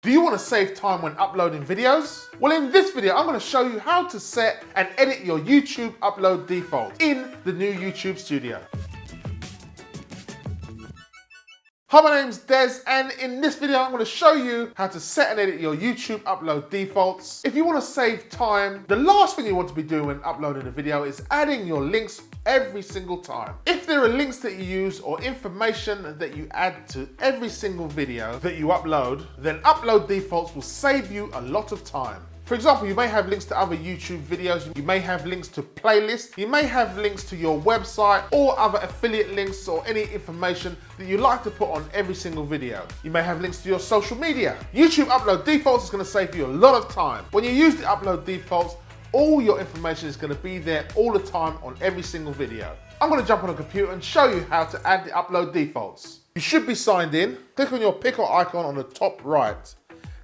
Do you want to save time when uploading videos? Well, in this video, I'm going to show you how to set and edit your YouTube upload defaults in the new YouTube Studio. Hi, my name's Des, and in this video, I'm going to show you how to set and edit your YouTube upload defaults. If you want to save time, the last thing you want to be doing when uploading a video is adding your links every single time. If there are links that you use or information that you add to every single video that you upload, then upload defaults will save you a lot of time. For example, you may have links to other YouTube videos, you may have links to playlists, you may have links to your website or other affiliate links or any information that you like to put on every single video. You may have links to your social media. YouTube upload defaults is going to save you a lot of time. When you use the upload defaults, all your information is going to be there all the time on every single video. I'm going to jump on a computer and show you how to add the upload defaults. You should be signed in. Click on your picker icon on the top right.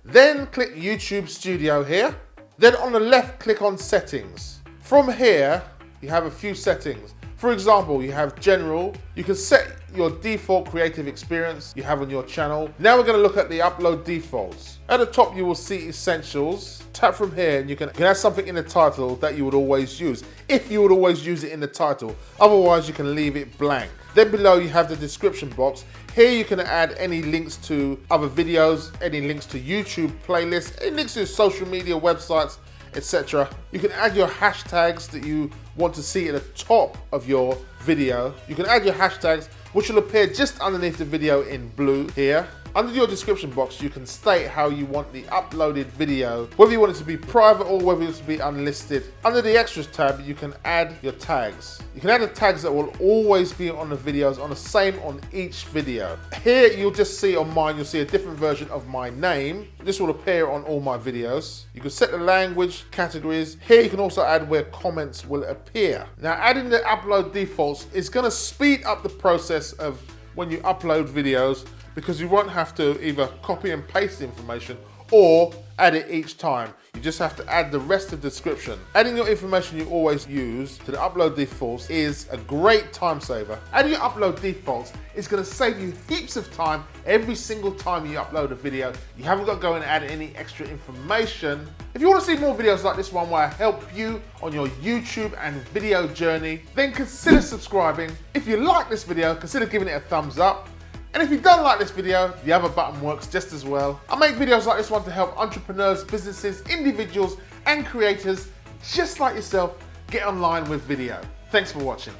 Then click YouTube Studio here. Then on the left, click on Settings. From here, you have a few settings. For example, you have General. You can set your default creative experience you have on your channel. Now we're going to look at the upload defaults. At the top, you will see Essentials. Tap from here and you can add something in the title that you would always use, if you would always use it in the title. Otherwise, you can leave it blank. Then below you have the description box. Here you can add any links to other videos, any links to YouTube playlists, any links to social media websites, etc. You can add your hashtags that you want to see at the top of your video. You can add your hashtags, which will appear just underneath the video in blue here. Under your description box, you can state how you want the uploaded video, whether you want it to be private or whether it to be unlisted. Under the extras tab, you can add your tags. You can add the tags that will always be on the videos, on the same on each video. Here, you'll just see on mine, you'll see a different version of my name. This will appear on all my videos. You can set the language, categories. Here, you can also add where comments will appear. Now, adding the upload defaults is gonna speed up the process of when you upload videos, because you won't have to either copy and paste the information or add it each time. You just have to add the rest of the description. Adding your information you always use to the upload defaults is a great time saver. Adding your upload defaults is gonna save you heaps of time every single time you upload a video. You haven't got to go and add any extra information. If you want to see more videos like this one where I help you on your YouTube and video journey, then consider subscribing. If you like this video, consider giving it a thumbs up. And if you don't like this video, the other button works just as well. I make videos like this one to help entrepreneurs, businesses, individuals, and creators just like yourself get online with video. Thanks for watching.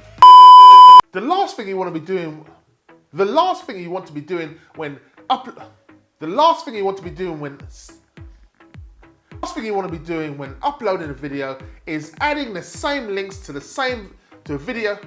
The last thing you want to be doing when uploading a video is adding the same links to a video